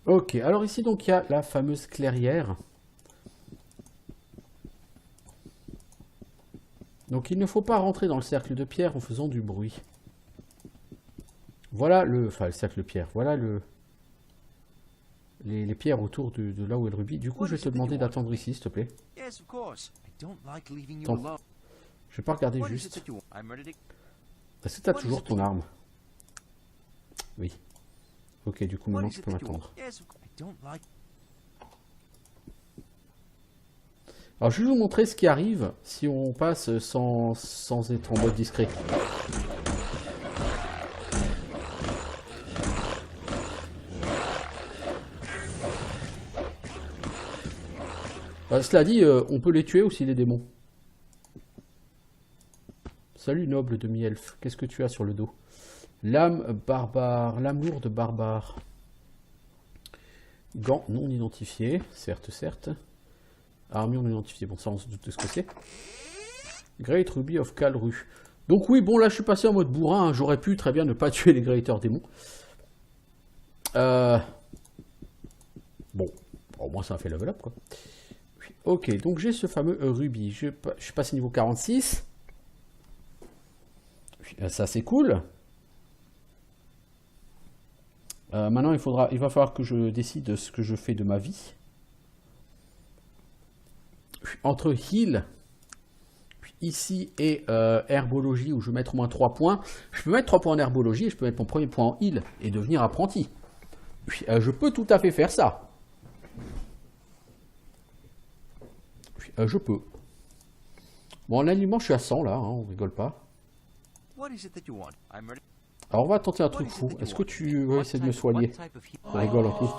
Ok, alors ici donc il y a la fameuse clairière. Donc il ne faut pas rentrer dans le cercle de pierre en faisant du bruit. Voilà le cercle de pierre, voilà les pierres autour de là où est le rubis. Du coup je vais te demander d'attendre ici s'il te plaît. Attends, je vais pas regarder juste. Est-ce que tu as toujours ton arme? Oui. Ok, du coup maintenant tu peux m'attendre. Alors je vais vous montrer ce qui arrive si on passe sans être en mode discret. Cela dit, on peut les tuer aussi les démons. Salut noble demi-elfe, qu'est-ce que tu as sur le dos? Lame barbare, lame lourde barbare. Gants non identifiés, certes, certes. Armure non identifiée, bon ça on se doute de ce que c'est. Great Ruby of Calru. Donc oui, bon là je suis passé en mode bourrin, hein. J'aurais pu très bien ne pas tuer les Greater démons. Bon, au moins ça a fait level up quoi. Ok, donc j'ai ce fameux Ruby, je suis passé niveau 46. Ça c'est cool. Maintenant il va falloir que je décide ce que je fais de ma vie. Entre heal ici et herbologie où je vais mettre au moins 3 points. Je peux mettre 3 points en herbologie et je peux mettre mon premier point en heal et devenir apprenti. Je peux tout à fait faire ça. Je peux. Bon, en aliment, je suis à 100 là, hein, on rigole pas. Alors, on va tenter un truc fou. Est-ce que tu veux essayer de me soigner? On rigole un coup.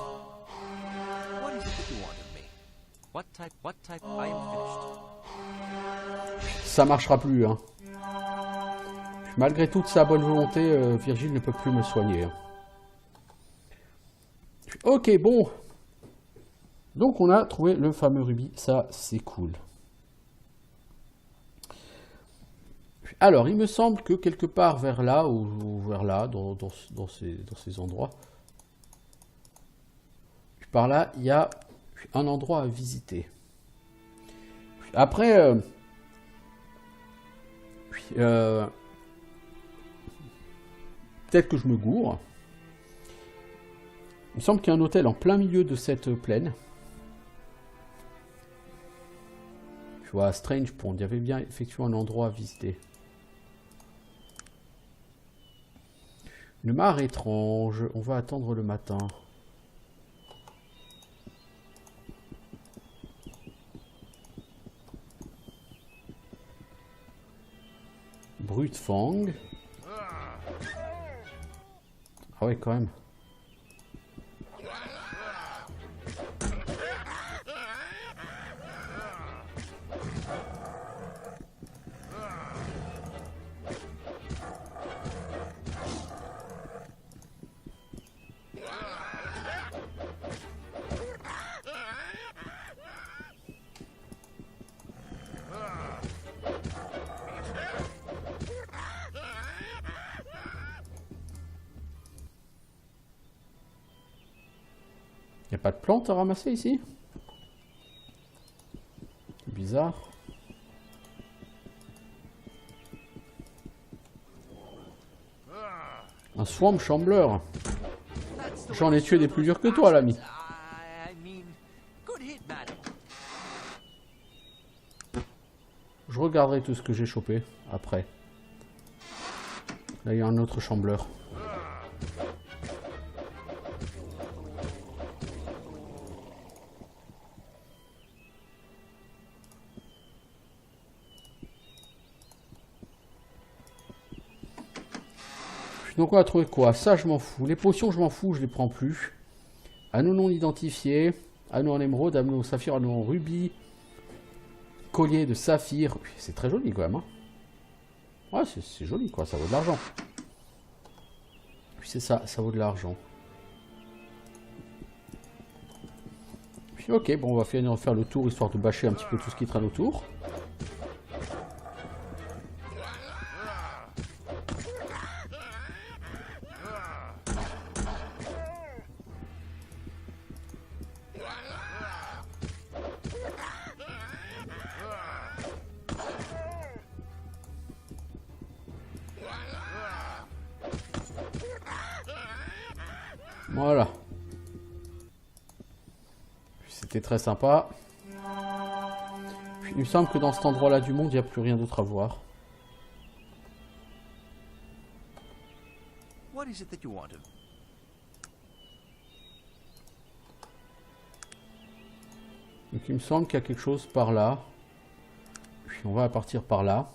Ça marchera plus, hein. Malgré toute sa bonne volonté, Virgile ne peut plus me soigner. Hein. Ok, bon. Donc on a trouvé le fameux rubis, ça c'est cool. Alors, il me semble que quelque part vers là, ou vers là, dans ces endroits, par là, il y a un endroit à visiter. Après, peut-être que je me gourre. Il me semble qu'il y a un hôtel en plein milieu de cette plaine. Je vois Strange Pond, il y avait bien effectivement un endroit à visiter. Une mare étrange, on va attendre le matin. Brute Fang. Ah ouais, quand même. Il n'y a pas de plantes à ramasser ici? C'est bizarre. Un Swamp Shambler. J'en ai tué des plus durs que toi, l'ami. Je regarderai tout ce que j'ai chopé après. Là, il y a un autre Shambler. Donc on va trouver quoi? Ça je m'en fous. Les potions je m'en fous, je les prends plus. Anneau non identifié. Anneau en émeraude, anneau en saphir, anneau en rubis. Collier de saphir. C'est très joli quand même. Hein. Ouais, c'est joli quoi, ça vaut de l'argent. Puis c'est ça, ça vaut de l'argent. Puis ok, bon on va finir faire le tour histoire de bâcher un petit peu tout ce qui traîne autour. Voilà. C'était très sympa. Il me semble que dans cet endroit-là du monde, il n'y a plus rien d'autre à voir. Donc il me semble qu'il y a quelque chose par là. Puis on va partir par là.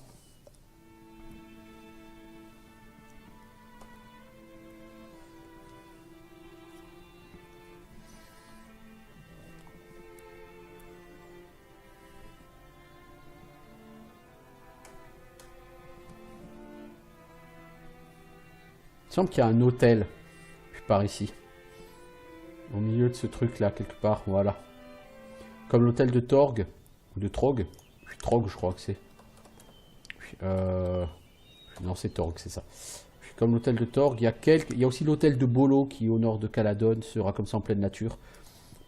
Il semble qu'il y a un hôtel par ici. Au milieu de ce truc là, quelque part, voilà. Comme l'hôtel de Torg, ou de Trog. Trog, je crois que c'est. Non, c'est Torg, c'est ça. Comme l'hôtel de Torg, il y a aussi l'hôtel de Bolo qui, au nord de Caladon, sera comme ça en pleine nature.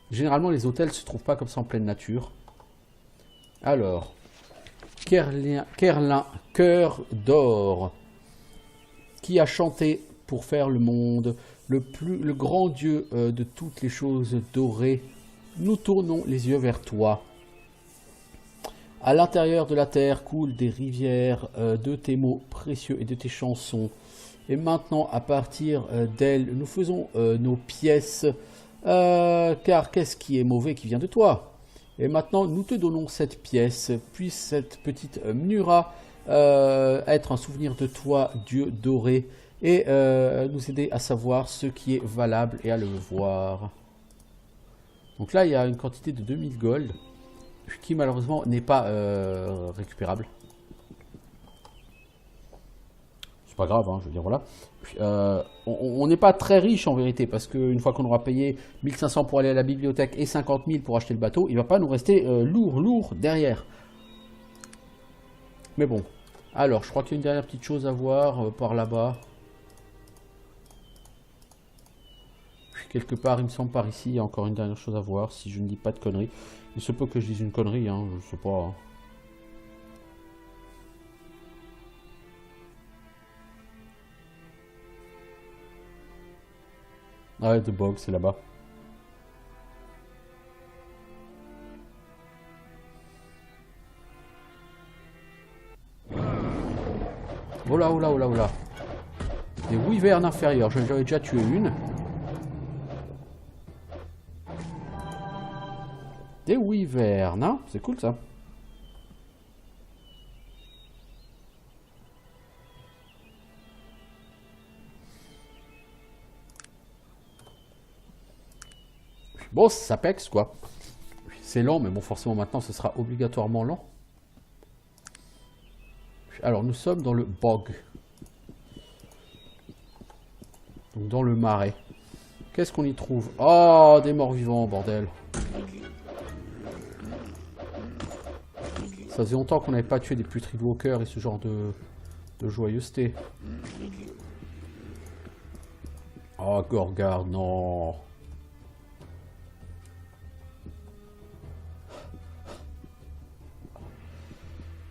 Généralement, les hôtels se trouvent pas comme ça en pleine nature. Alors, Kerlin, cœur d'or, qui a chanté pour faire le monde, le grand Dieu de toutes les choses dorées. Nous tournons les yeux vers toi. À l'intérieur de la terre coulent des rivières de tes mots précieux et de tes chansons. Et maintenant, à partir d'elles, nous faisons nos pièces. Car qu'est-ce qui est mauvais qui vient de toi? Et maintenant, nous te donnons cette pièce. Puisse cette petite Mnura être un souvenir de toi, Dieu doré. Et nous aider à savoir ce qui est valable et à le voir. Donc là, il y a une quantité de 2000 gold. Qui malheureusement n'est pas récupérable. c'est pas grave, hein, je veux dire, voilà. On n'est pas très riche en vérité, parce qu'une fois qu'on aura payé 1500 pour aller à la bibliothèque et 50 000 pour acheter le bateau, il va pas nous rester lourd derrière. Mais bon. Alors, je crois qu'il y a une dernière petite chose à voir par là-bas. Quelque part, il me semble, par ici, il y a encore une dernière chose à voir, si je ne dis pas de conneries. Il se peut que je dise une connerie, hein, je sais pas. Hein. Ah, The Bog, c'est là-bas. Oh là, oh là, oh là, oh là. Des wyverns inférieurs, j'en avais déjà tué une. Des wyverns, hein, c'est cool ça. Bon, ça pexe quoi. C'est lent, mais bon, forcément maintenant ce sera obligatoirement lent. Alors, nous sommes dans le bog. Donc, dans le marais. Qu'est-ce qu'on y trouve? Oh, des morts vivants, bordel. Ça faisait longtemps qu'on n'avait pas tué des putrid walkers et ce genre de joyeuseté. Oh, Gorgard, non.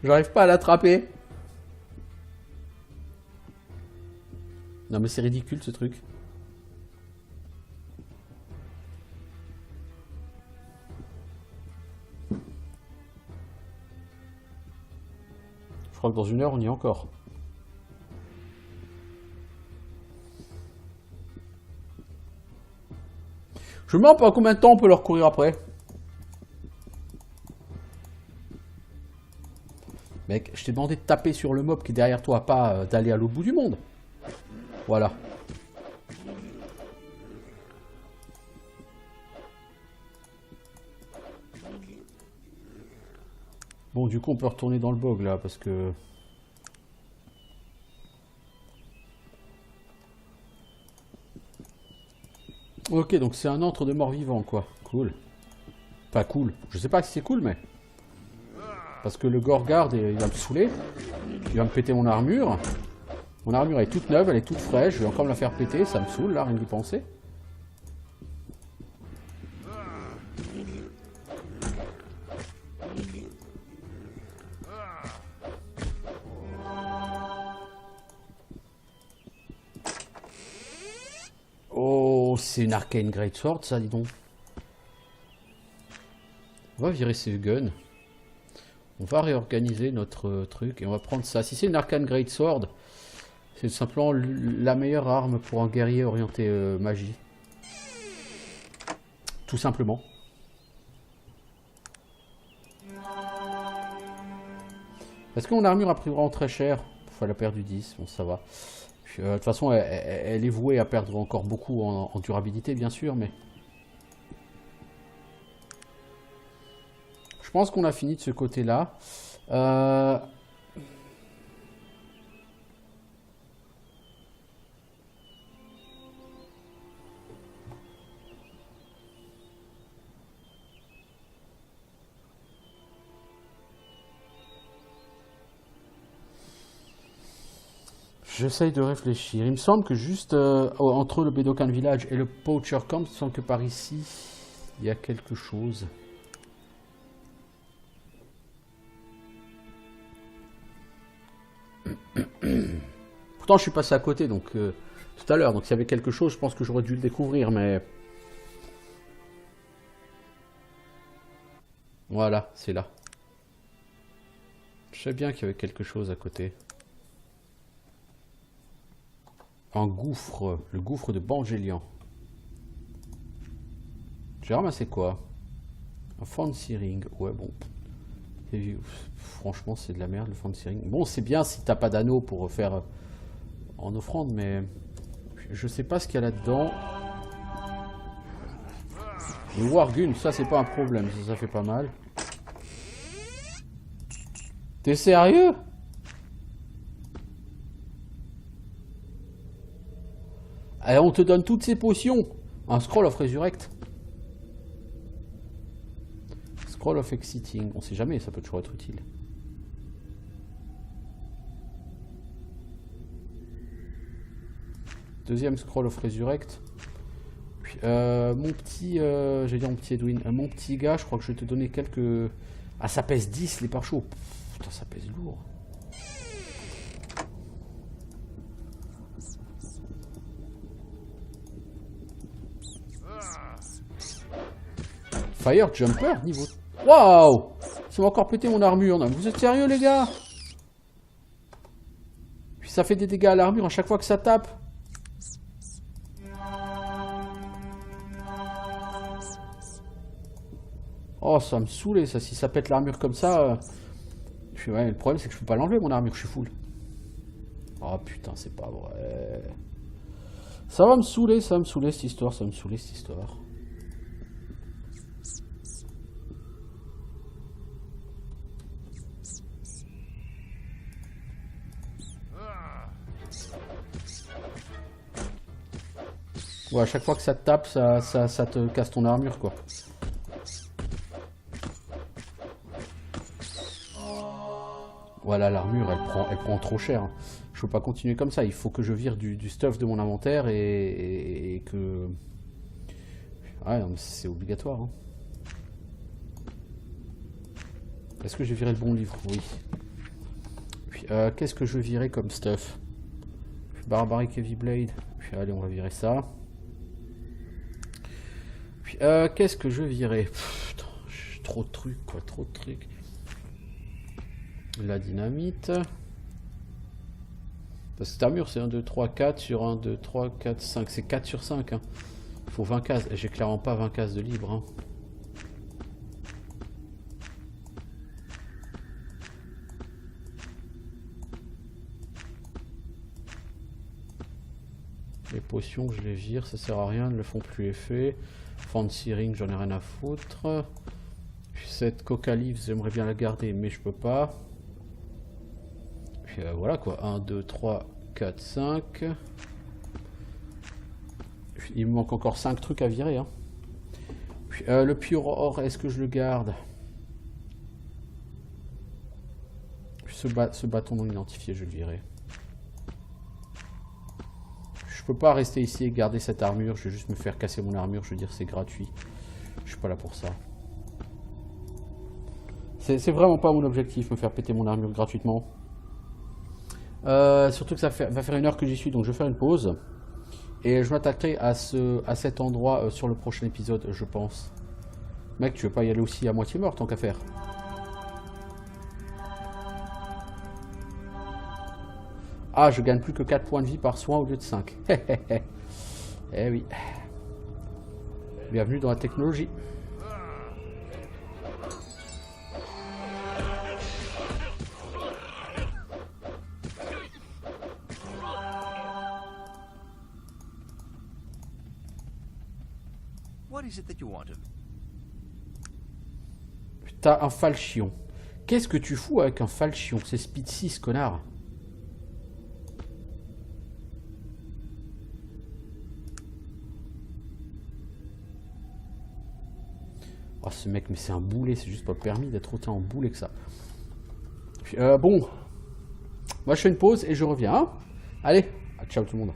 J'arrive pas à l'attraper. Non mais c'est ridicule ce truc. Je crois que dans une heure on y est encore. Je me demande pas combien de temps on peut leur courir après. Mec, je t'ai demandé de taper sur le mob qui est derrière toi, pas d'aller à l'autre bout du monde. Voilà. Bon, du coup, on peut retourner dans le bog, là, parce que... Ok, donc c'est un antre de mort-vivant, quoi. Cool. Pas cool. Je sais pas si c'est cool, mais... Parce que le Gorgard, il va me saouler. Il va me péter mon armure. Mon armure est toute neuve, elle est toute fraîche. Je vais encore me la faire péter, ça me saoule, là, rien d'y penser. Oh, c'est une Arcane Greatsword, ça, dis donc. On va virer ces guns. On va réorganiser notre truc et on va prendre ça. Si c'est une Arcane Greatsword, c'est simplement la meilleure arme pour un guerrier orienté magie. Tout simplement. Est-ce que mon armure a pris vraiment très cher? Elle a perdu 10, bon ça va. De toute façon, elle est vouée à perdre encore beaucoup en durabilité, bien sûr, mais... Je pense qu'on a fini de ce côté-là. J'essaye de réfléchir. Il me semble que juste entre le Bedokan Village et le Poacher Camp, il me semble que par ici, il y a quelque chose. Pourtant, je suis passé à côté donc tout à l'heure. Donc, s'il y avait quelque chose, je pense que j'aurais dû le découvrir, mais... Voilà, c'est là. Je sais bien qu'il y avait quelque chose à côté. Un gouffre, le gouffre de Bangelian. J'ai ramassé quoi? Un fancy ring, ouais bon. Et, franchement c'est de la merde le fancy ring. Bon c'est bien si t'as pas d'anneau pour faire en offrande, mais je sais pas ce qu'il y a là-dedans. Le Wargun, ça c'est pas un problème, ça fait pas mal. T'es sérieux? Et on te donne toutes ces potions. Un Scroll of Resurrect. Scroll of Exiting. On sait jamais, ça peut toujours être utile. Deuxième Scroll of Resurrect. Puis, mon petit... j'allais dire mon petit Edwin. Mon petit gars, je crois que je vais te donner quelques... Ah, ça pèse 10 les parchauds. Putain, ça pèse lourd. Fire Jumper niveau... Waouh! Ça m'a encore pété mon armure. Non, vous êtes sérieux les gars? Puis ça fait des dégâts à l'armure à chaque fois que ça tape. Oh, ça me saoulait ça. Si ça pète l'armure comme ça... Ouais, le problème c'est que je peux pas l'enlever mon armure, je suis full. Oh putain, c'est pas vrai. Ça va me saouler cette histoire, ça va me saouler cette histoire. Ouais, à chaque fois que ça te tape, ça te casse ton armure, quoi. Voilà, l'armure, elle prend trop cher. Je peux pas continuer comme ça. Il faut que je vire du stuff de mon inventaire et que... Ouais, c'est obligatoire. Hein. Est-ce que j'ai viré le bon livre? Oui. Puis, qu'est-ce que je virais comme stuff? Barbaric Heavy Blade. Puis, allez, on va virer ça. Puis, qu'est-ce que je virais? Putain, trop de trucs, quoi. Trop de trucs. La dynamite. Parce que cette armure, c'est 1, 2, 3, 4 sur 1, 2, 3, 4, 5. C'est 4 sur 5. Hein. Il faut 20 cases. Et j'ai clairement pas 20 cases de libre. Hein. Les potions, je les vire. Ça sert à rien. Elles ne font plus effet. Fancy Ring, j'en ai rien à foutre. Cette Coca Leaves, j'aimerais bien la garder, mais je peux pas. Puis voilà quoi. 1, 2, 3, 4, 5. Il me manque encore 5 trucs à virer. Hein. Puis, le Pure Or, est-ce que je le garde? Puis ce bâton non identifié, je vais le virer. Je peux pas rester ici et garder cette armure. Je vais juste me faire casser mon armure. Je veux dire, c'est gratuit. Je suis pas là pour ça. C'est vraiment pas mon objectif, me faire péter mon armure gratuitement. Surtout que ça va faire 1 heure que j'y suis, donc je vais faire une pause. Et je m'attaquerai à cet endroit sur le prochain épisode, je pense. Mec, tu veux pas y aller aussi à moitié mort, tant qu'à faire? Ah, je gagne plus que 4 points de vie par soin au lieu de 5. Eh oui. Bienvenue dans la technologie. T'as un falchion. Qu'est-ce que tu fous avec un falchion? C'est speed 6, connard. Oh, ce mec, mais c'est un boulet. C'est juste pas permis d'être autant en boulet que ça. Puis, bon. Moi, je fais une pause et je reviens. Hein. Allez, ciao tout le monde.